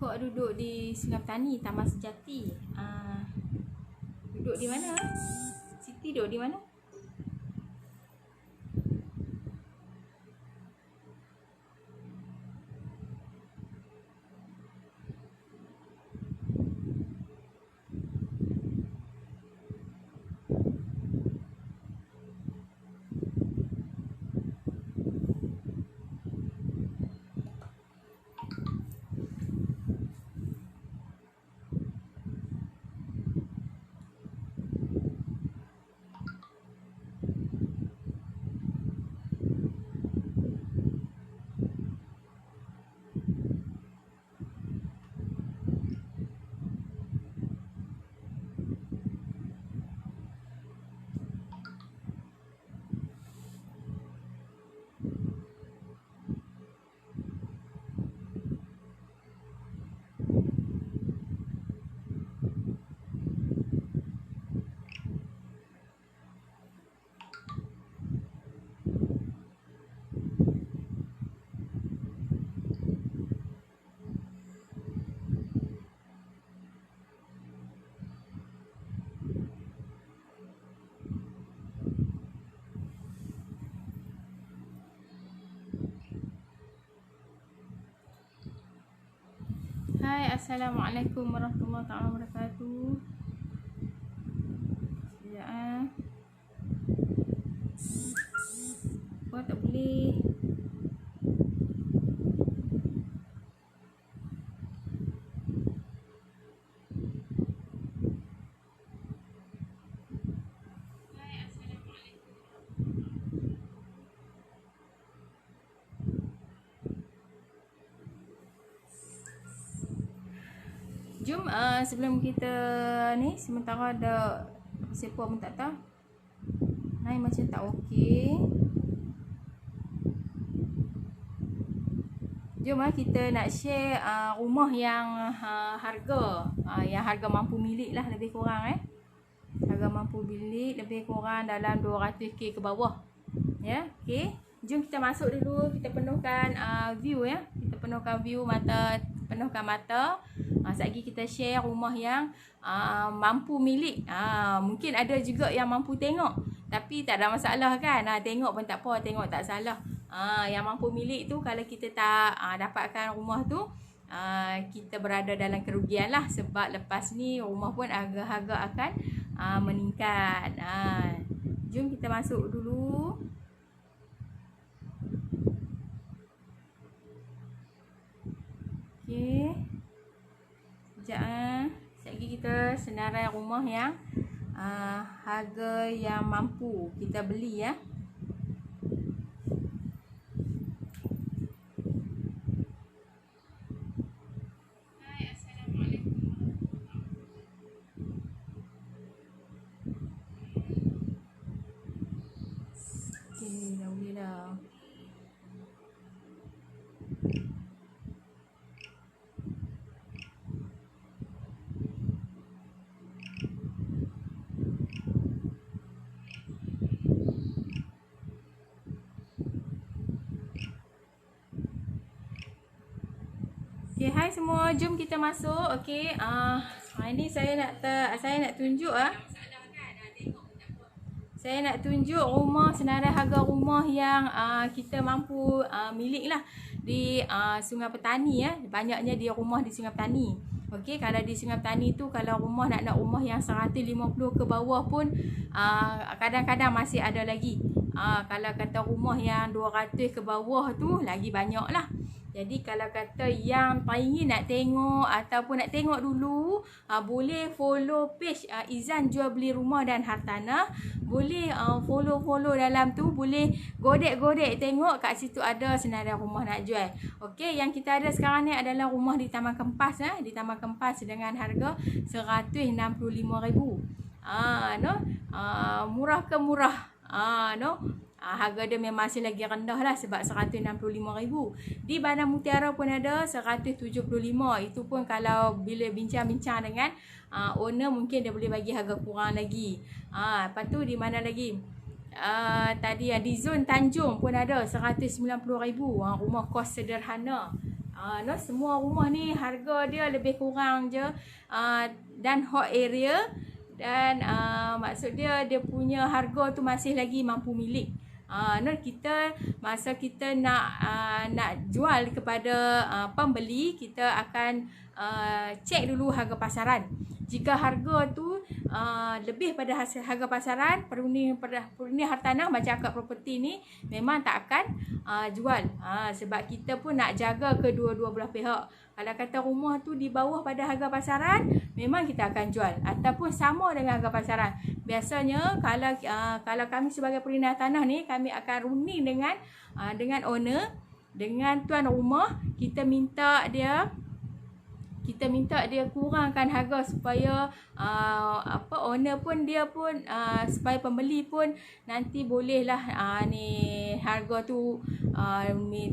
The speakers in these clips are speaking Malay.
Kok duduk di Sungai Petani, Taman Sejati. Duduk di mana? Siti duduk di mana? Hai, Assalamualaikum warahmatullahi wabarakatuh. Sekejap. Kau tak boleh. Jom sebelum kita ni, sementara ada siapa pun tak tahu. Naik macam tak okey. Jom kita nak share rumah yang yang harga mampu milik lah lebih kurang Harga mampu milik lebih kurang dalam 200k ke bawah. Ya, okey. Jom kita masuk dulu, kita penuhkan view ya. Kita penuhkan view penuhkan mata. Sekejap lagi kita share rumah yang mampu milik. Mungkin ada juga yang mampu tengok, tapi tak ada masalah kan. Tengok pun tak apa, tengok tak salah. Yang mampu milik tu, kalau kita tak dapatkan rumah tu, kita berada dalam kerugian lah. Sebab lepas ni rumah pun harga-harga akan meningkat. Jom kita masuk dulu. Okey. Sekejap. Sekejap lagi kita senarai rumah yang harga yang mampu kita beli ya. Okey, dah boleh dah. Okay, hai semua, jom kita masuk. Okay, ini saya nak tunjuk Saya nak tunjuk rumah, senarai harga rumah yang kita mampu milik lah di Sungai Petani ya. Banyaknya dia rumah di Sungai Petani. Okey, kalau di Sungai Petani tu, kalau rumah nak rumah yang 150 ke bawah pun kadang-kadang masih ada lagi. Kalau kata rumah yang 200 ke bawah tu lagi banyak lah. Jadi kalau kata yang ingin nak tengok ataupun nak tengok dulu, boleh follow page Izan Jual Beli Rumah dan Hartanah. Boleh follow dalam tu, boleh godek-godek tengok kat situ ada senarai rumah nak jual. Okey, yang kita ada sekarang ni adalah rumah di Taman Kempas di Taman Kempas dengan harga RM165,000. Murah ke murah? Harga dia memang masih lagi rendah lah sebab RM165,000. Di Bandar Mutiara pun ada RM175,000. Itu pun kalau bila bincang-bincang dengan owner, mungkin dia boleh bagi harga kurang lagi. Lepas tu di mana lagi? Tadi di Zon Tanjung pun ada RM190,000. Rumah kos sederhana. No, semua rumah ni harga dia lebih kurang je dan hot area dan maksud dia punya harga tu masih lagi mampu milik. No, kita masa kita nak jual kepada pembeli, kita akan cek dulu harga pasaran. Jika harga tu lebih pada harga pasaran, perunding hartanah macam akad properti ni memang tak akan jual. Sebab kita pun nak jaga kedua-dua belah pihak. Kalau kata rumah tu di bawah pada harga pasaran, memang kita akan jual ataupun sama dengan harga pasaran. Biasanya kalau kami sebagai perunding hartanah ni, kami akan runding dengan owner, dengan tuan rumah, kita minta dia kurangkan harga supaya owner pun supaya pembeli pun nanti bolehlah harga tu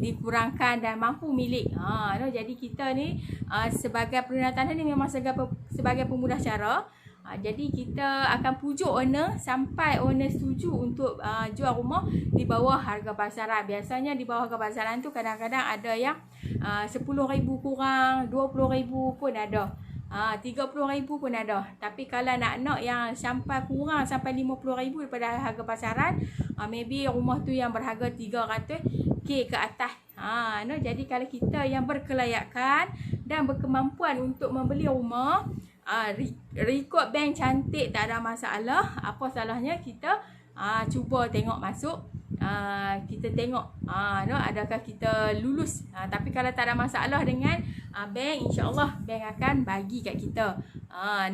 dikurangkan dan mampu milik. No, jadi kita ni sebagai perunding hartanah ni memang sebagai pemudah cara. Jadi kita akan pujuk owner sampai owner setuju untuk jual rumah di bawah harga pasaran. Biasanya di bawah harga pasaran tu kadang-kadang ada yang 10,000 kurang, 20,000 pun ada, 30,000 pun ada. Tapi kalau nak yang sampai kurang sampai 50,000 daripada harga pasaran, maybe rumah tu yang berharga 300k ke atas. No, jadi kalau kita yang berkelayakan dan berkemampuan untuk membeli rumah, rekod bank cantik, tak ada masalah. Apa salahnya kita cuba tengok masuk, kita tengok no, adakah kita lulus. Tapi kalau tak ada masalah dengan bank, insyaAllah bank akan bagi kat kita.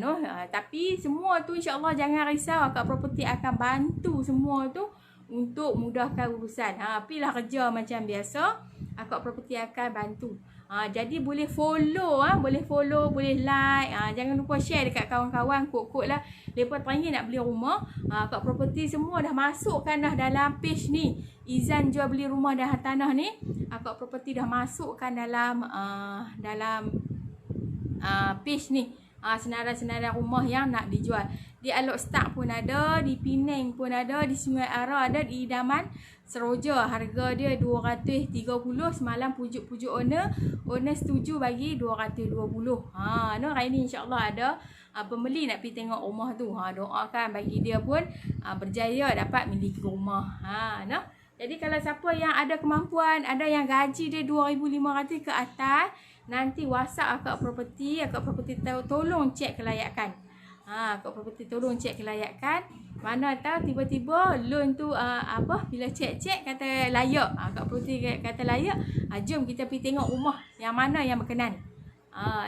No, tapi semua tu insyaAllah jangan risau, akad properti akan bantu semua tu untuk mudahkan urusan. Pilah kerja macam biasa, akad properti akan bantu. Jadi boleh follow, boleh like, jangan lupa share dekat kawan-kawan, kod-kod lah. Mereka teringin nak beli rumah, akad properti semua dah masukkan dah dalam page ni. Izan jual beli rumah dan hartanah ni, akad properti dah masukkan dalam page ni. Senarai-senarai rumah yang nak dijual. Di Alok Start pun ada, di Penang pun ada, di Sungai Ara ada, di Idaman Seroja. Harga dia 230. Semalam pujuk-pujuk owner setuju bagi 220. No, hari ni insyaAllah ada pembeli nak pergi tengok rumah tu. Doakan bagi dia pun berjaya dapat miliki rumah. No. Jadi kalau siapa yang ada kemampuan, ada yang gaji dia 2,500 ke atas, nanti WhatsApp akad properti tolong cek kelayakan. Akad properti tolong cek kelayakan. Mana tahu tiba-tiba loan tu bila cek kata layak. Akad properti kata layak, jom kita pergi tengok rumah yang mana yang berkenan.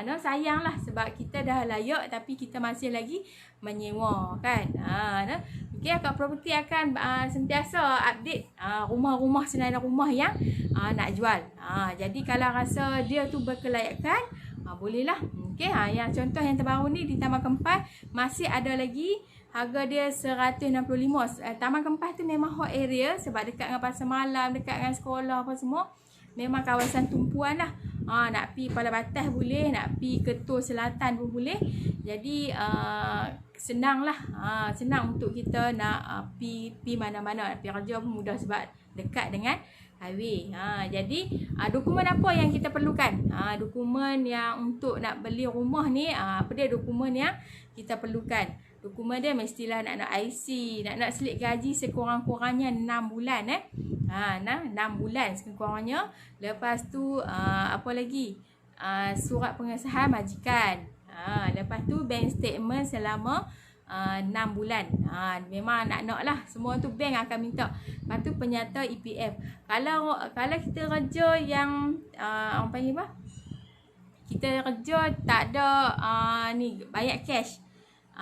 No, sayanglah sebab kita dah layak tapi kita masih lagi menyewa kan. No. Okay, akad properti akan sentiasa update rumah-rumah, senarai rumah yang nak jual. Jadi kalau rasa dia tu berkelayakan, bolehlah. Okay, yang contoh yang terbaru ni di Taman Kempas masih ada lagi, harga dia 165. Taman Kempas tu memang hot area sebab dekat dengan pasar malam, dekat dengan sekolah apa semua. Memang kawasan tumpuan lah. Nak pi Pala Batas boleh, nak pi Ketul Selatan pun boleh. Jadi senang lah. Senang untuk kita nak pi mana-mana. Nak pi kerja pun mudah sebab dekat dengan highway. Jadi dokumen apa yang kita perlukan? Dokumen yang untuk nak beli rumah ni, apa dia dokumen yang kita perlukan? Dokumen dia mestilah nak IC, nak slip gaji sekurang-kurangnya 6 bulan 6 bulan sekurang-kurangnya. Lepas tu apa lagi? Surat pengesahan majikan. Lepas tu bank statement selama 6 bulan. Memang nak lah. Semua tu bank akan minta. Lepas tu penyata EPF. Kalau kita kerja yang orang panggil apa? Kita kerja tak ada ni bayar cash.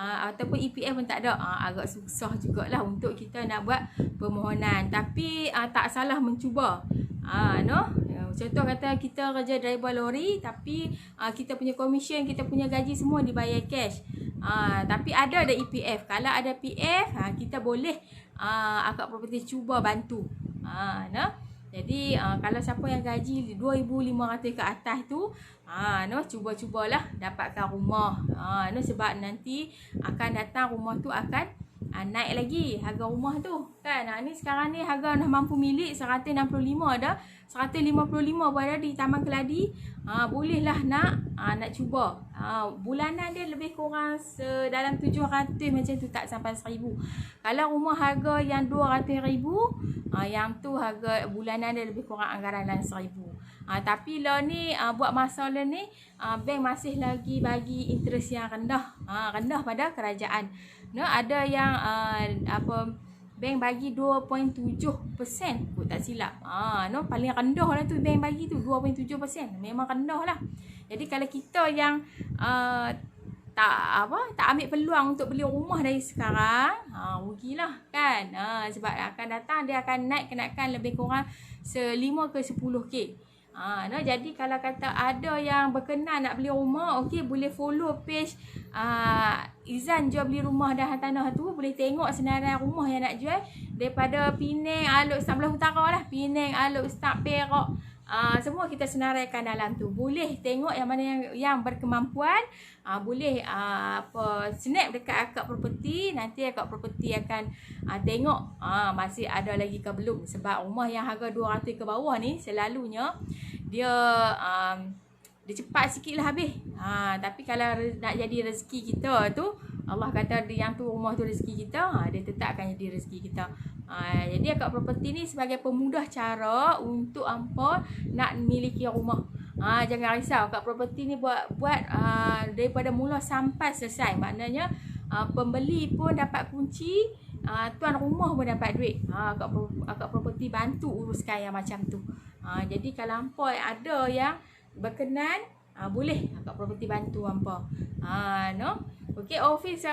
Ataupun EPF pun tak ada, agak susah jugalah untuk kita nak buat permohonan. Tapi tak salah mencuba. No? Contoh kata kita kerja driver lori tapi kita punya komisen, kita punya gaji semua dibayar cash. Tapi ada EPF. Kalau ada PF, kita boleh akad properti cuba bantu. No? Jadi kalau siapa yang gaji 2,500 ke atas tu, no, cuba-cubalah dapatkan rumah. No, sebab nanti akan datang rumah tu akan naik lagi harga rumah tu kan. Ni sekarang ni harga dah mampu milik 165 dah, 155 pun ada di Taman Keladi. Bolehlah nak cuba. Bulanan dia lebih kurang dalam 700 macam tu, tak sampai 1000. Kalau rumah harga yang 200,000, yang tu harga bulanan dia lebih kurang anggaran dalam 1000. Tapi lah ni buat masa lah ni bank masih lagi bagi interest yang rendah, rendah pada kerajaan. Ada yang bank bagi 2.7% kot, tak silap. Paling rendah lah tu bank bagi tu 2.7%. Memang rendah lah. Jadi kalau kita yang tak ambil peluang untuk beli rumah dari sekarang, rugilah kan. Sebab akan datang dia akan naik kenaikan lebih kurang 5 ke 10k. Jadi kalau kata ada yang berkenan nak beli rumah, okey, boleh follow page Izan jual beli rumah dan tanah tu. Boleh tengok senarai rumah yang nak jual daripada Penang, Alor, Ustaz Belah Utara lah, Penang, Alor, Ustaz, Perak, semua kita senaraikan dalam tu. Boleh tengok yang mana yang berkemampuan. Boleh snap dekat akak property. Nanti akak property akan tengok masih ada lagi ke belum. Sebab rumah yang harga 200 ke bawah ni selalunya dia cepat sikit lah habis. Tapi kalau nak jadi rezeki kita tu, Allah kata yang tu rumah tu rezeki kita, dia tetap akan jadi rezeki kita. Jadi akak property ni sebagai pemudah cara untuk hampa nak miliki rumah. Jangan risau, akak property ni buat daripada mula sampai selesai. Maknanya pembeli pun dapat kunci, tuan rumah pun dapat duit. Akak property bantu uruskan yang macam tu. Jadi kalau hampa ada yang berkenan, boleh akak property bantu hampa. Okey, office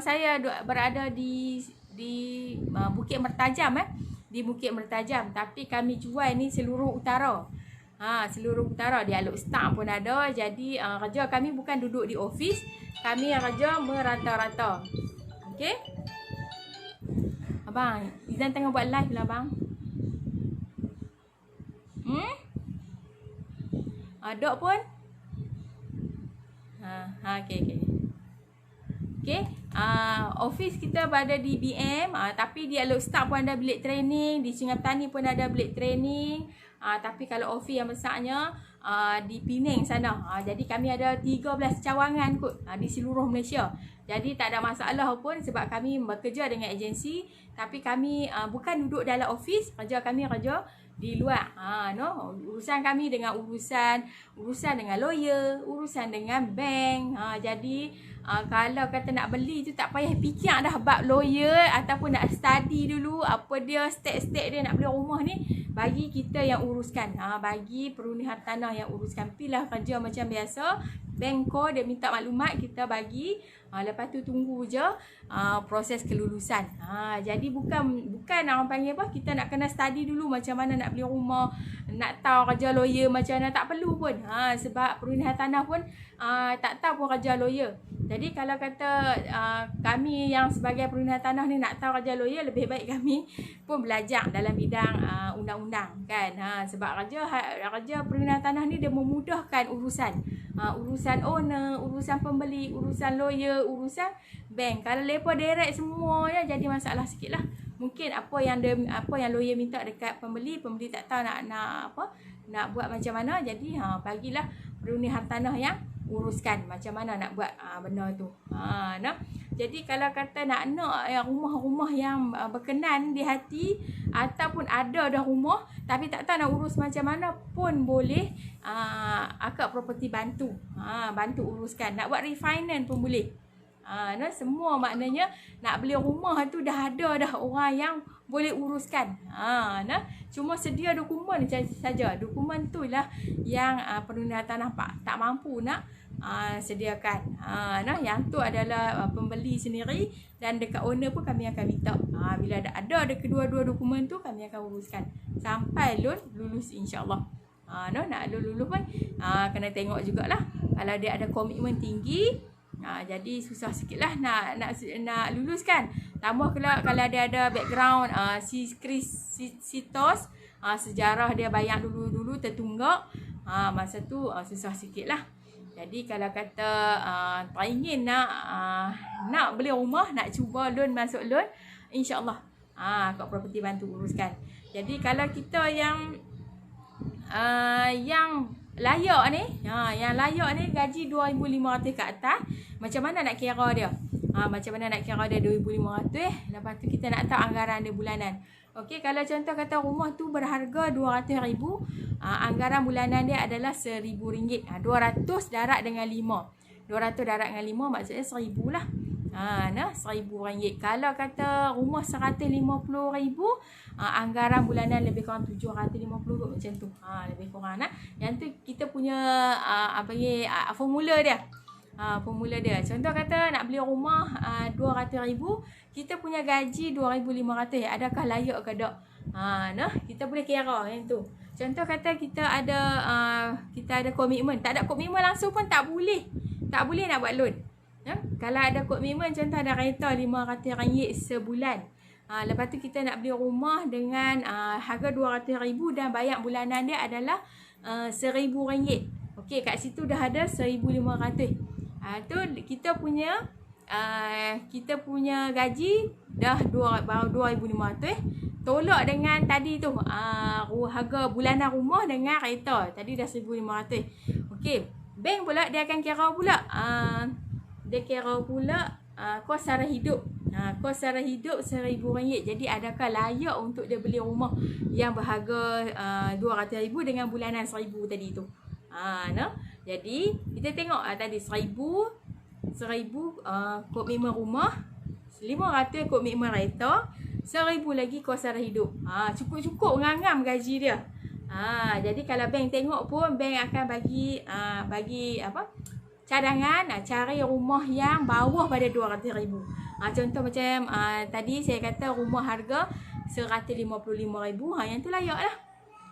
saya berada di Bukit Mertajam, di Bukit Mertajam. Tapi kami jual ni seluruh utara. Seluruh utara, di Alor Ustaz pun ada. Jadi kerja kami bukan duduk di office, kami kerja merata-rata. Okey, abang Izan tengah buat live lah bang. Dok pun okey. Office kita berada di BM, tapi di Alor Ustaz pun ada bilik training, di Sungai Petani pun ada bilik training. Tapi kalau office yang besarnya di Penang sana. Jadi kami ada 13 cawangan kot di seluruh Malaysia. Jadi tak ada masalah pun sebab kami bekerja dengan agensi, tapi kami bukan duduk dalam office, kerja kami kerja di luar. Urusan kami dengan urusan dengan lawyer, urusan dengan bank. Jadi kalau kata nak beli tu tak payah fikir dah bab lawyer ataupun nak study dulu apa dia step-step dia nak beli rumah ni, bagi kita yang uruskan. Bagi perundian tanah yang uruskan. Pilah kerja macam biasa, bank call dia minta maklumat, kita bagi. Lepas tu tunggu je proses kelulusan. Jadi bukan orang panggil apa, kita nak kena study dulu macam mana nak beli rumah, nak tahu kerja lawyer macam mana, tak perlu pun. Sebab perundian tanah pun tak tahu pun kerja lawyer. Jadi kalau kata kami yang sebagai perundian tanah ni nak tahu kerja lawyer, lebih baik kami pun belajar dalam bidang undang-undang kan. Sebab kerja perundian tanah ni dia memudahkan urusan. Urusan owner, urusan pembeli, urusan lawyer, urusan bank. Kalau lepa direct semua ya, jadi masalah sikit lah. Mungkin apa yang lawyer minta dekat pembeli tak tahu nak buat macam mana. Jadi bagilah perundian tanah yang uruskan macam mana nak buat benda tu. Jadi kalau kata nak rumah-rumah yang berkenan di hati, ataupun ada dah rumah tapi tak tahu nak urus macam mana pun boleh, akak property bantu. Bantu uruskan. Nak buat refinance pun boleh. Semua maknanya nak beli rumah tu dah ada dah orang yang boleh uruskan. Cuma sedia dokumen saja. Dokumen tu lah yang perundian tanah tak mampu nak sediakan. Yang tu adalah pembeli sendiri, dan dekat owner pun kami akan minta. Bila ada kedua-dua dokumen tu, kami akan uruskan sampai lulus insya-Allah. Nak lulus pun kena tengok jugalah. Kalau dia ada komitmen tinggi, jadi susah sikit lah nak luluskan. Tambah kalau dia ada background sitos, sejarah dia bayang dulu tertunggak, masa tu susah sikit lah. Jadi kalau kata teringin nak beli rumah, nak cuba loan, masuk loan, insya-Allah Kak Property bantu uruskan. Jadi kalau kita yang layak ni, yang layak ni gaji 2,500 ke atas, macam mana nak kira dia? Macam mana nak kira dia 2,500, lepas tu kita nak tahu anggaran dia bulanan. Okey, kalau contoh kata rumah tu berharga 200,000, anggaran bulanan dia adalah RM1,000. 200 darab dengan 5. 200 darab dengan 5 maksudnya 1,000 lah. RM1,000. Kalau kata rumah 150,000, anggaran bulanan lebih kurang 750 macam tu. Lebih kurang Yang tu kita punya formula dia. Formula dia. Contoh kata nak beli rumah 200,000, kita punya gaji 2,500. Adakah layak ke tak? Kita boleh kira yang tu. Contoh kata kita ada komitmen. Tak ada komitmen langsung pun tak boleh. Tak boleh nak buat loan. Kalau ada komitmen, contoh ada kereta RM500 sebulan. Lepas tu kita nak beli rumah dengan harga 200,000 dan bayar bulanan dia adalah RM1,000. Okey, kat situ dah ada 1,500. Tu kita punya gaji dah 2,500. Tolak dengan tadi tu harga bulanan rumah dengan kereta. Tadi dah 1,500. Okey, bank pula dia akan kira pula dia kira pula kos sara hidup. Kos sara hidup RM1,000. Jadi adakah layak untuk dia beli rumah yang berharga 200,000 dengan bulanan 1,000 tadi tu. Jadi kita tengok tadi 1,000 komitmen rumah, 500 komitmen kereta, 1,000 lagi kos sara hidup. Cukup-cukup ngam-ngam gaji dia. Jadi kalau bank tengok pun, bank akan bagi cadangan cari rumah yang bawah pada 200,000. Contoh macam tadi saya kata rumah harga 155,000, yang tu layak lah.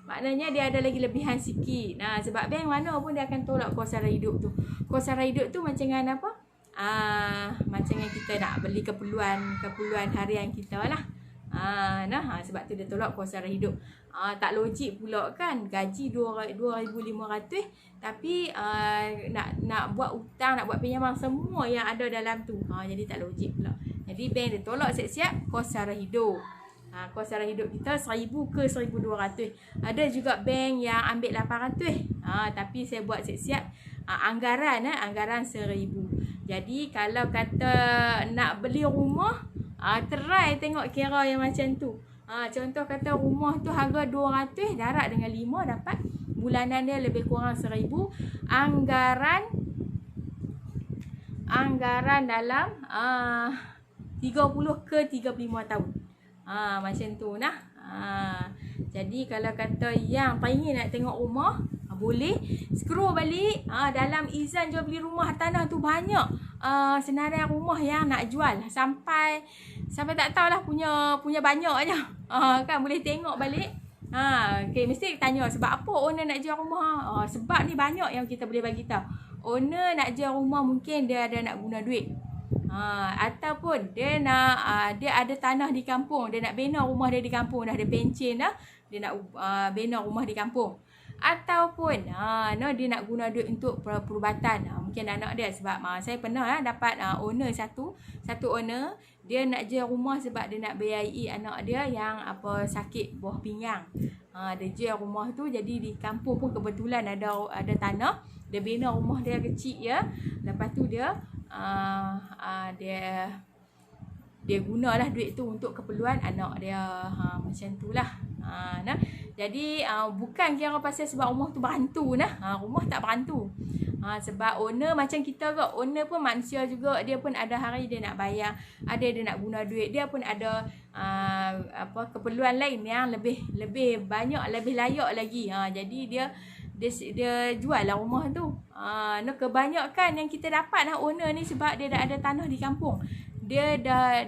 Maknanya dia ada lagi lebihan sikit. Sebab bank mana pun dia akan tolak kos sara hidup tu. Kos sara hidup tu macam dengan apa? Macam dengan kita nak beli keperluan harian kita lah. Sebab tu dia tolak kos sara hidup. Tak logik pula kan, gaji 2,500 tapi nak buat hutang, nak buat pinjaman semua yang ada dalam tu. Jadi tak logik pula. Jadi bank dia tolak siap-siap kos sara hidup. Kos sara hidup kita 1,000 ke 1,200. Ada juga bank yang ambil 800. Tapi saya buat siap-siap anggaran 1,000. Jadi kalau kata nak beli rumah, try tengok kira yang macam tu. Contoh kata rumah tu harga 200, darab dengan 5 dapat bulanan dia lebih kurang 1,000. Anggaran dalam 30 ke 35 tahun. Macam tu Jadi kalau kata yang ingin nak tengok rumah, boleh scroll balik dalam izan jual beli rumah tanah tu, banyak senarai rumah yang nak jual sampai tak tahulah punya banyak aja. Kan boleh tengok balik. Okay, mesti tanya sebab apa owner nak jual rumah. Sebab ni banyak yang kita boleh bagi tahu. Owner nak jual rumah mungkin dia ada nak guna duit. Ataupun dia ada tanah di kampung, dia nak bina rumah dia di kampung, dah ada pencen dah, dia nak bina rumah di kampung. Ataupun dia nak guna duit untuk perubatan, mungkin anak dia. Sebab saya pernah dapat owner satu owner, dia nak jual rumah sebab dia nak biayai anak dia yang sakit buah pinggang. Dia jual rumah tu, jadi di kampung pun kebetulan ada tanah, dia bina rumah dia kecil ya. Lepas tu dia gunalah duit tu untuk keperluan anak dia. Macam itulah. Jadi bukan kira pasal sebab rumah tu berantu rumah tak berantu. Sebab owner macam kita ke, owner pun manusia juga, dia pun ada hari dia nak bayar, ada dia nak guna duit, dia pun ada keperluan lain yang lebih banyak, lebih layak lagi. Jadi dia jual lah rumah tu. Kebanyakan yang kita dapat owner ni sebab dia dah ada tanah di kampung. Dia dah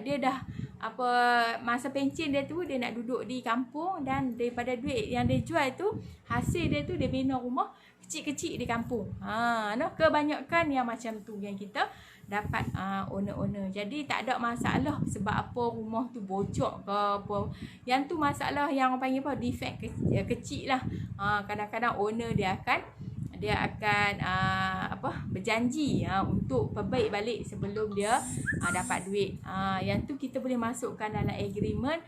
masa pencen dia tu, dia nak duduk di kampung, dan daripada duit yang dia jual tu, hasil dia tu dia bina rumah kecil-kecil di kampung. Kebanyakan yang macam tu yang kita dapat owner-owner. Jadi tak ada masalah sebab apa rumah tu bocor ke apa. Yang tu masalah yang orang panggil defect kecil lah. Kadang-kadang owner dia akan dia akan berjanji untuk perbaik balik sebelum dia dapat duit. Yang tu kita boleh masukkan dalam agreement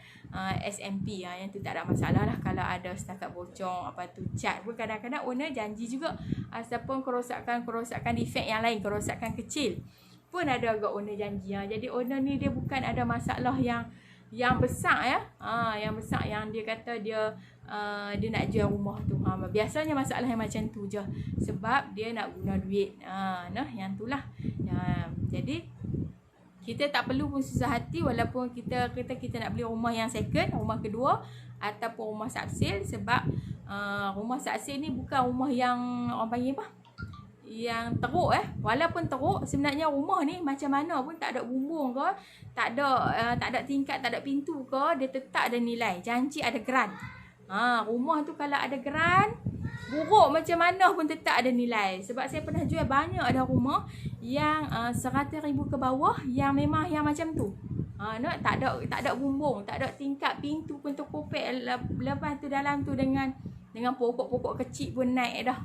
SMP. Yang tu tak ada masalah lah. Kalau ada setakat bocor cat pun kadang-kadang owner janji juga. Ataupun kerosakan defect yang lain, kerosakan kecil pun ada agak owner janji. Jadi owner ni dia bukan ada masalah yang besar yang besar yang dia kata dia nak jual rumah tu. Biasanya masalah yang macam tu je, sebab dia nak guna duit. Yang tu lah. Jadi kita tak perlu pun susah hati walaupun kita nak beli rumah yang second, rumah kedua ataupun rumah subsale, sebab rumah subsale ni bukan rumah yang orang panggil apa, yang teruk. Walaupun teruk, sebenarnya rumah ni macam mana pun, tak ada bumbung ke, tak ada tingkat, tak ada pintu ke, dia tetap ada nilai. Janji ada grant. Rumah tu kalau ada grant, buruk macam mana pun tetap ada nilai. Sebab saya pernah jual banyak ada rumah yang 100,000 ke bawah yang memang yang macam tu. Tak ada bumbung, tak ada tingkat, pintu pun terkopek. Lepas tu dalam tu dengan pokok-pokok kecil pun naik dah.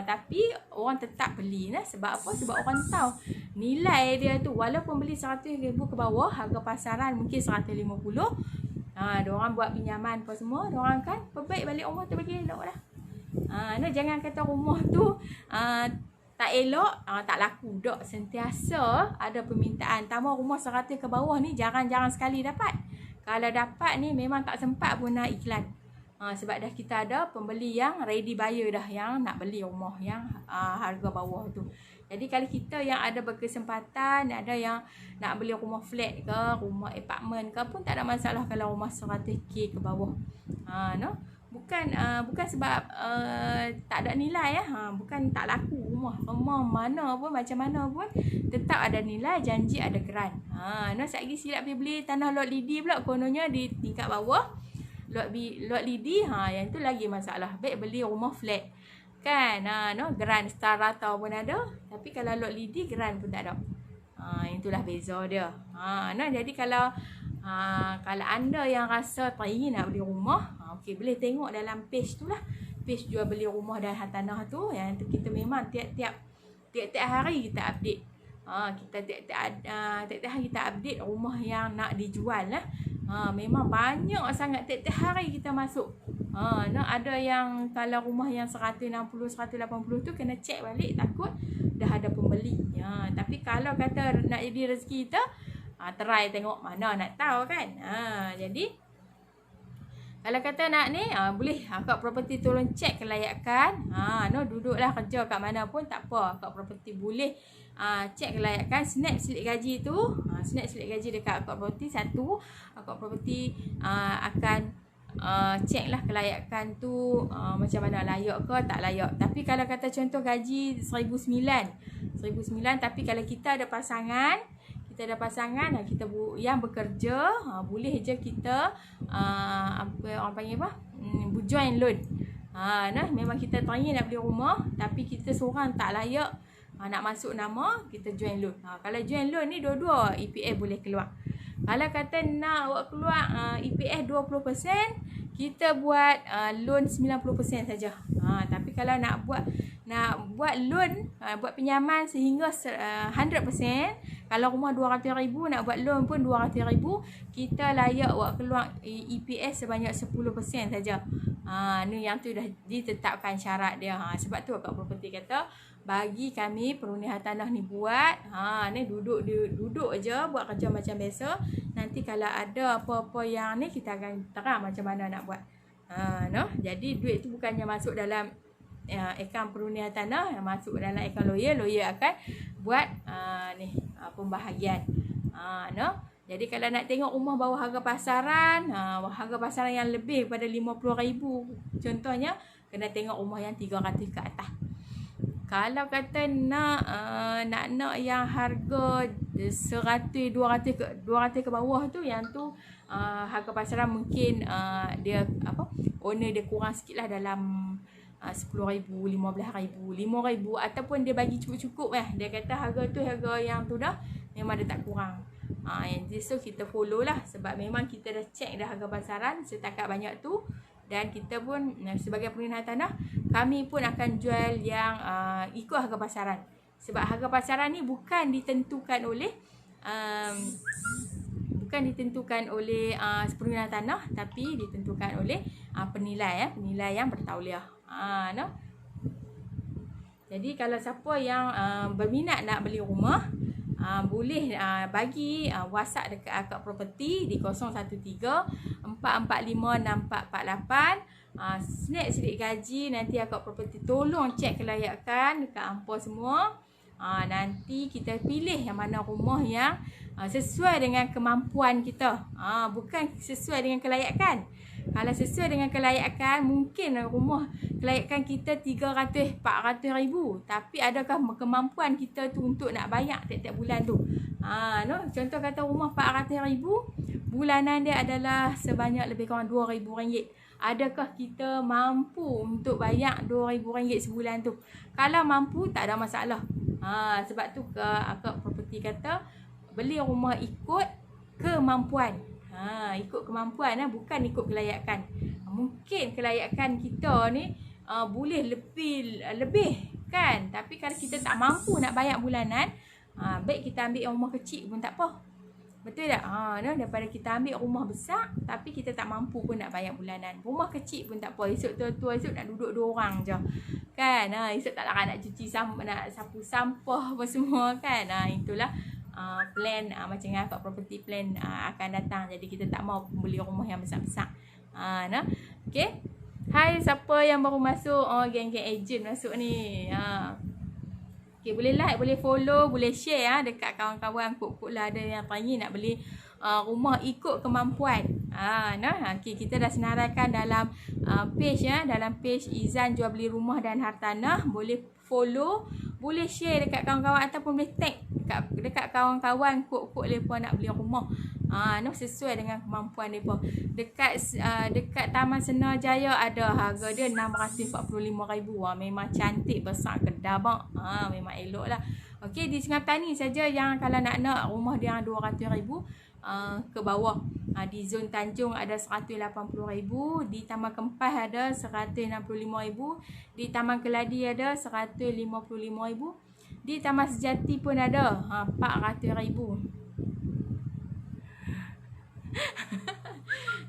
Tapi orang tetap beli lah. Sebab apa? Sebab orang tahu nilai dia tu. Walaupun beli 100,000 ke bawah, harga pasaran mungkin 150. Diorang buat pinjaman apa semua, diorang kan perbaik balik rumah tu bagi elok lah. Jangan kata rumah tu tak elok, tak laku. Dok, sentiasa ada permintaan. Tambah rumah 100 ke bawah ni jarang-jarang sekali dapat. Kalau dapat ni memang tak sempat pun nak iklan. Sebab dah kita ada pembeli yang ready buyer dah, yang nak beli rumah yang harga bawah tu. Jadi kalau kita yang ada berkesempatan, ada yang nak beli rumah flat ke, rumah apartment ke pun tak ada masalah kalau rumah 100k ke bawah. Bukan sebab tak ada nilai bukan tak laku rumah mana pun, macam mana pun tetap ada nilai, janji ada grant. Sekejap lagi silap pergi beli tanah lot lidi pula kononnya di tingkat bawah. Lot lidi, yang tu lagi masalah. Baik beli rumah flat kan, grant star rata pun ada, tapi kalau lot lidi grant pun tak ada. Itulah beza dia. Jadi kalau anda yang rasa teringin nak beli rumah, okey, boleh tengok dalam page tu lah, page jual beli rumah dan hartanah tu. Yang tu kita memang tiap-tiap hari kita update. Kita tiap-tiap hari kita update rumah yang nak dijual lah. Memang banyak sangat, tiap-tiap hari kita masuk. Ada yang kalau rumah yang 160, 180 tu kena check balik, takut dah ada pembeli. Tapi kalau kata nak jadi rezeki kita, try tengok mana nak tahu kan. Jadi kalau kata nak ni, boleh akak property tolong check kelayakan. Duduklah kerja kat mana pun tak apa, akak property boleh check kelayakan. Snap slip gaji tu, snap slip gaji dekat akak property. Satu, akak property akan check lah kelayakan tu macam mana, layak ke tak layak. Tapi kalau kata contoh gaji 1,900 tapi kalau kita ada pasangan, kita yang bekerja, boleh je kita orang panggil apa, join loan. Memang kita teringin nak beli rumah tapi kita seorang tak layak nak masuk nama, kita join loan. Kalau join loan ni dua-dua EPF boleh keluar. Kalau kata nak awak keluar EPF 20%, kita buat loan 90% saja. Tapi kalau nak buat loan, buat pinjaman sehingga 100%, kalau rumah 200,000 nak buat loan pun 200,000, kita layak awak keluar EPS sebanyak 10% saja. Ni yang tu dah ditetapkan syarat dia. Sebab tu akak property kata bagi kami perundian tanah ni buat, ni duduk je buat kerja macam biasa. Nanti kalau ada apa-apa yang ni kita akan terang macam mana nak buat. Jadi duit tu bukannya masuk dalam akaun perundian tanah, yang masuk dalam akaun lawyer akan buat pembahagian. Jadi kalau nak tengok rumah bawah harga pasaran, yang lebih pada 50,000 contohnya, kena tengok rumah yang 300 ke atas. Kalau kata nak yang harga 100, 200 ke bawah tu, yang tu harga pasaran mungkin dia owner dia kurang sikit lah, dalam 10,000, 15,000, 5,000, ataupun dia bagi cukup-cukup dia kata harga yang tu dah memang dia tak kurang. So kita follow lah, sebab memang kita dah check dah harga pasaran setakat banyak tu, Dan kita pun sebagai peminat tanah, kami pun akan jual yang ikut harga pasaran. Sebab harga pasaran ni bukan ditentukan oleh peminat tanah, tapi ditentukan oleh penilai yang bertauliah. No? Jadi kalau siapa yang berminat nak beli rumah, boleh bagi WhatsApp dekat Akak Property di 013-445-6448. Snack sidik gaji, nanti Akak Property tolong cek kelayakan dekat hampa semua. Nanti kita pilih yang mana rumah yang sesuai dengan kemampuan kita, bukan sesuai dengan kelayakan. Kalau sesuai dengan kelayakan, mungkin rumah kelayakan kita 300-400 ribu, tapi adakah kemampuan kita tu untuk nak bayar tiap-tiap bulan tu? No? Contoh kata rumah 400 ribu, bulanan dia adalah sebanyak lebih kurang RM2,000. Adakah kita mampu untuk bayar RM2,000 sebulan tu? Kalau mampu, tak ada masalah. Sebab tu Akak Property kata beli rumah ikut kemampuan. Ikut kemampuan, bukan ikut kelayakan. Mungkin kelayakan kita ni boleh lebih kan, tapi kalau kita tak mampu nak bayar bulanan, baik kita ambil rumah kecil pun tak apa. Betul tak? No? Daripada kita ambil rumah besar tapi kita tak mampu pun nak bayar bulanan. Rumah kecil pun tak apa. Esok tua-tua esok nak duduk 2 orang je. Kan? Esok tak nak cuci nak sapu sampah apa semua kan. Itulah plan macam Akak Property plan akan datang. Jadi kita tak mau beli rumah yang besar-besar. No? Okay. Hai siapa yang baru masuk, geng-geng agent masuk ni. Okay, boleh like, boleh follow, boleh share dekat kawan-kawan. Kok lah ada yang tanya nak beli rumah ikut kemampuan. Okay, kita dah senaraikan dalam page dalam page Izan Jual Beli Rumah dan Hartanah. Boleh follow, boleh share dekat kawan-kawan ataupun boleh tag dekat kawan-kawan kok lepa nak beli rumah. Sesuai dengan kemampuan depa. Dekat Taman Senar Jaya ada harga dia RM645,000. Memang cantik, besar, kedabak. Memang elok lah. Okey, di Sungai Petani saja yang kalau nak rumah dia RM200,000 ke bawah. Di Zon Tanjung ada RM180,000, di Taman Kempas ada RM165,000, di Taman Keladi ada RM155,000, di Taman Sejati pun ada RM400,000.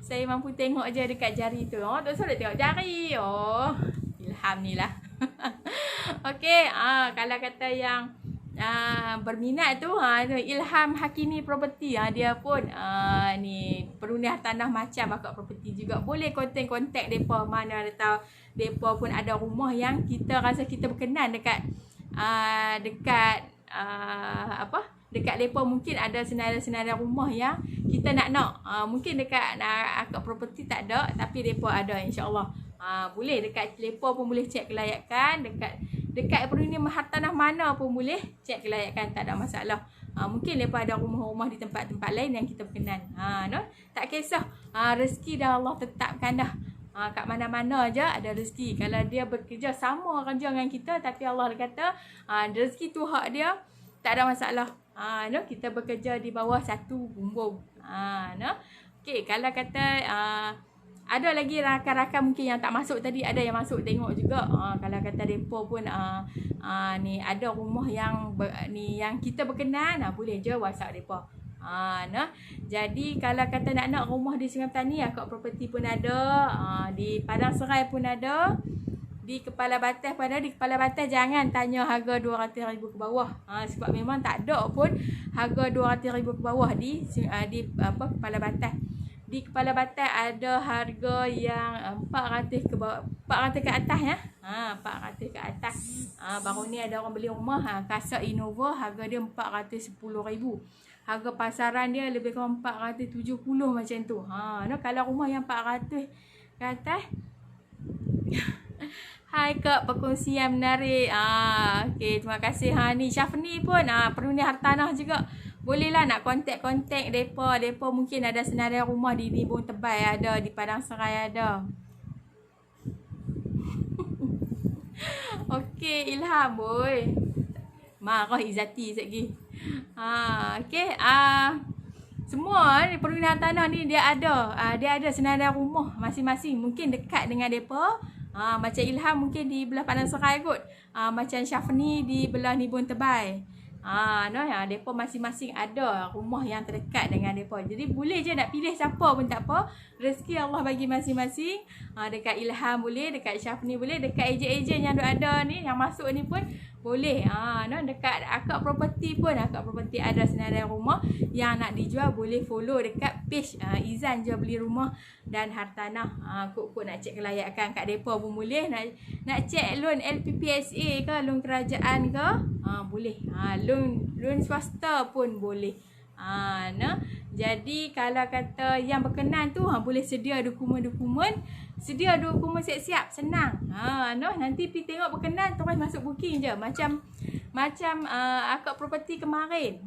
Saya mampu tengok je dekat jari tu. Tak usah tengok jari. Ilham ni lah. Okey, kalau kata yang berminat tu, Ilham Hakimi Property, dia pun ni perunia tanah macam Akak Property juga. Boleh kontak depa, mana ada tahu depa pun ada rumah yang kita rasa kita berkenan dekat dekat depa. Mungkin ada senarai-senarai rumah yang kita nak. Mungkin dekat Akak Property tak ada, tapi depa ada, insya-Allah. Boleh dekat depa pun boleh cek kelayakan. Dekat perunia hartanah mana pun boleh cek kelayakan, tak ada masalah. Mungkin depa ada rumah-rumah di tempat-tempat lain yang kita berkenan. No? Tak kisah. Rezeki dah Allah tetapkan dah. Kat mana-mana je ada rezeki. Kalau dia bekerja sama kerja dengan kita, tapi Allah kata rezeki tu hak dia, tak ada masalah. No? Kita bekerja di bawah satu bumbung. No? Okay, kalau kata ada lagi rakan-rakan mungkin yang tak masuk tadi, ada yang masuk tengok juga. Kalau kata depa pun ni ada rumah yang yang kita berkenan, boleh je WhatsApp depa. No? Jadi kalau kata nak rumah di Sungai Petani, Akak Property pun ada, di Padang Serai pun ada, di Kepala Batas pun ada. Di Kepala Batas jangan tanya harga RM200,000 ke bawah. Sebab memang tak ada pun harga RM200,000 ke bawah di Kepala Batas. Di Kepala Batas ada harga yang 400 ke bawah, 400 ke atas ya. 400 ke atas. Baru ni ada orang beli rumah Casa Innova, harga dia RM410,000. Harga pasaran dia lebih kurang 470 macam tu. No, kalau rumah yang 400 ke atas. Hai Kak, perkongsian menarik. Okey, terima kasih. Ni Syafni pun perunia hartanah juga. Bolehlah nak kontak depa. Depa mungkin ada senarai rumah di Nibong Tebal ada, di Padang Serai ada. Okey, Ilham boy. Marah Izzati sekejap lagi. Okey, Semua ni perluan tanah ni dia ada senarai rumah masing-masing. Mungkin dekat dengan depa. Macam Ilham mungkin di belah Padang Serai kot. Macam Syafni di belah Nibun Tebai. Depa masing-masing ada rumah yang terdekat dengan depa. Jadi boleh je nak pilih siapa pun tak apa. Rezeki Allah bagi masing-masing. Dekat Ilham boleh, dekat Syafni boleh, dekat ejen-ejen yang ada ni, yang masuk ni pun boleh. Dekat akak property pun, akak property ada senarai rumah yang nak dijual, boleh follow dekat page Izan Jual Beli Rumah dan Hartanah. Kok nak cek kelayakan kat depa pun boleh. Nak cek loan LPPSA ke, loan kerajaan ke, boleh. Loan swasta pun boleh. Jadi kalau kata yang berkenan tu boleh sedia dokumen-dokumen. Sedia dokumen siap-siap, senang. Nanti pergi tengok berkenan terus masuk booking je. Macam akak property kemarin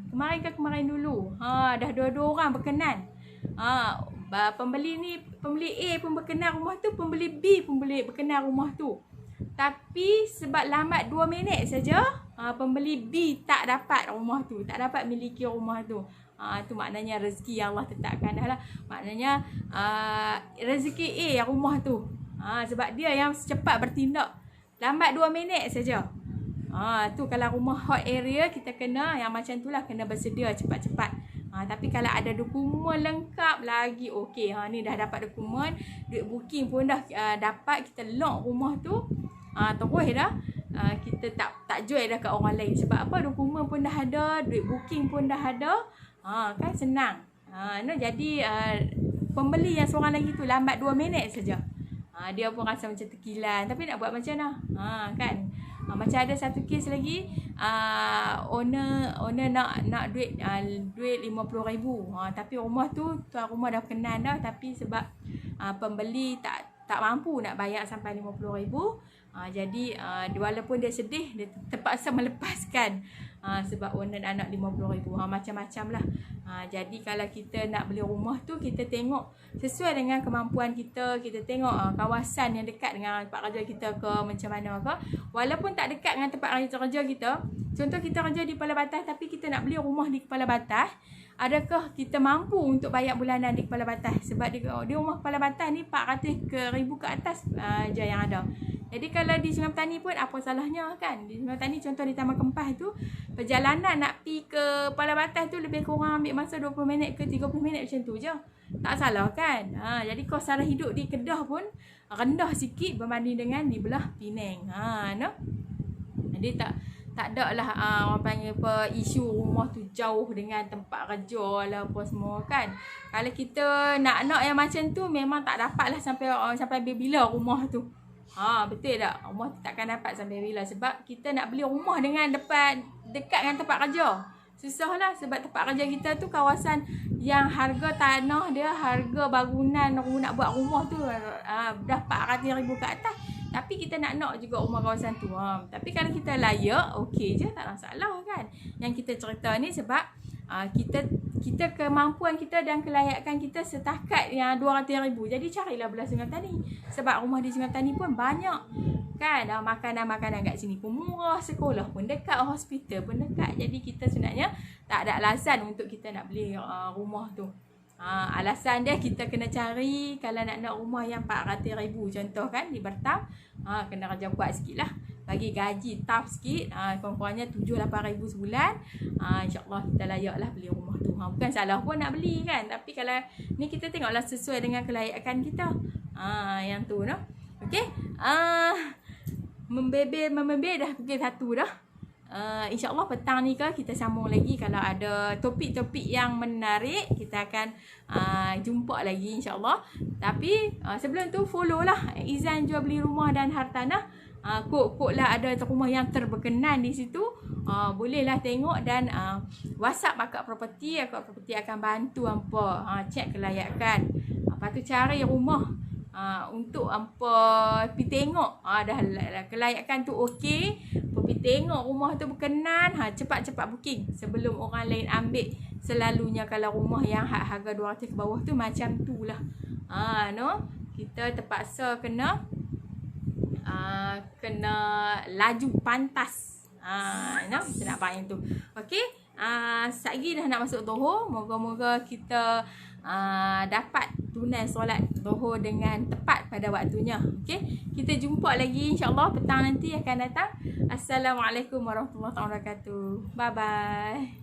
dulu. Dah dua orang berkenan. Pembeli A pun berkenan rumah tu, pembeli B pun boleh berkenan rumah tu. Tapi sebab lambat 2 minit saja, pembeli B tak dapat rumah tu, tak dapat miliki rumah tu. Tu maknanya rezeki yang Allah tetapkan dah lah. Maknanya rezeki A rumah tu. Sebab dia yang secepat bertindak. Lambat 2 minit saja. Tu kalau rumah hot area kita kena yang macam tu lah, kena bersedia cepat-cepat. Tapi kalau ada dokumen lengkap lagi okey. Ni dah dapat dokumen, duit booking pun dah dapat, kita lock rumah tu. Terus dah kita tak jual dah kat orang lain. Sebab apa? Dokumen pun dah ada, duit booking pun dah ada. Kan senang. Jadi pembeli yang seorang lagi tu lambat 2 minit saja. Dia pun rasa macam terkilan, tapi nak buat macam mana? Kan? Macam ada satu kes lagi, owner nak duit 50,000. Tapi rumah tu tuan rumah dah berkenan dah, tapi sebab pembeli tak mampu nak bayar sampai 50,000. Jadi walaupun dia sedih, dia terpaksa melepaskan. Sebab owner anak 50,000. Macam-macam lah. Jadi kalau kita nak beli rumah tu, kita tengok sesuai dengan kemampuan kita. Kita tengok kawasan yang dekat dengan tempat kerja kita ke, macam mana ke. Walaupun tak dekat dengan tempat kerja kita. Contoh kita kerja di Kepala Batas, tapi kita nak beli rumah di Kepala Batas. Adakah kita mampu untuk bayar bulanan di Kepala Batas? Sebab di rumah Kepala Batas ni 400 ke 1,000 ke atas je yang ada. Jadi kalau di Sungai Petani pun apa salahnya kan? Di Sungai Petani contoh di Taman Kempas tu, perjalanan nak pergi ke Kepala Batas tu lebih kurang ambil masa 20 minit ke 30 minit macam tu je. Tak salah kan? Jadi kos sara hidup di Kedah pun rendah sikit berbanding dengan di belah Penang. Jadi tak ada lah orang panggil apa, isu rumah tu jauh dengan tempat kerja lah apa semua kan. Kalau kita nak yang macam tu memang tak dapat lah sampai bila rumah tu. Betul tak? Rumah tu takkan dapat sampai bila. Sebab kita nak beli rumah dengan dekat dengan tempat kerja. Susah lah sebab tempat kerja kita tu kawasan yang harga tanah dia, harga bangunan nak buat rumah tu dah 400,000 ke atas. Tapi kita nak juga rumah kawasan tu. Tapi kalau kita layak, okey je, tak ada masalah kan. Yang kita cerita ni sebab kita kemampuan kita dan kelayakan kita setakat yang 200,000. Jadi carilah belah Sungai Petani. Sebab rumah di Sungai Petani pun banyak kan. Makanan-makanan kat sini pun murah, sekolah pun dekat, hospital pun dekat. Jadi kita sebenarnya tak ada alasan untuk kita nak beli rumah tu. Alasan dia kita kena cari kalau nak rumah yang 400,000 contoh kan di Bertam, kena kerja kuat sikit lah, bagi gaji tough sikit, kurang-kurangnya 7-8 ribu sebulan. InsyaAllah kita layak lah beli rumah tu. Bukan salah pun nak beli kan, tapi kalau ni kita tengoklah sesuai dengan kelayakan kita. Yang tu no. Okay, membebel dah pukul 1 dah. InsyaAllah petang ni kita sambung lagi. Kalau ada topik-topik yang menarik, kita akan jumpa lagi insyaAllah. Tapi sebelum tu follow lah Izan Jual Beli Rumah dan Hartanah. Kod lah ada rumah yang terberkenan di situ. Bolehlah tengok dan WhatsApp akak property. Akak property akan bantu hampa cek kelayakan. Lepas tu cari rumah untuk hampa pergi tengok dah kelayakan tu okey, pergi tengok rumah tu berkenan, cepat-cepat booking sebelum orang lain ambil. Selalunya kalau rumah yang harga 200 ke bawah tu macam tu lah. Kita terpaksa kena laju pantas. Kita nak faham tu. Okey, Satgi dah nak masuk Zuhur. Moga-moga kita dapat tunai solat Zuhur dengan tepat pada waktunya. Okey, kita jumpa lagi insya-Allah petang nanti akan datang. Assalamualaikum warahmatullahi wabarakatuh. Bye bye.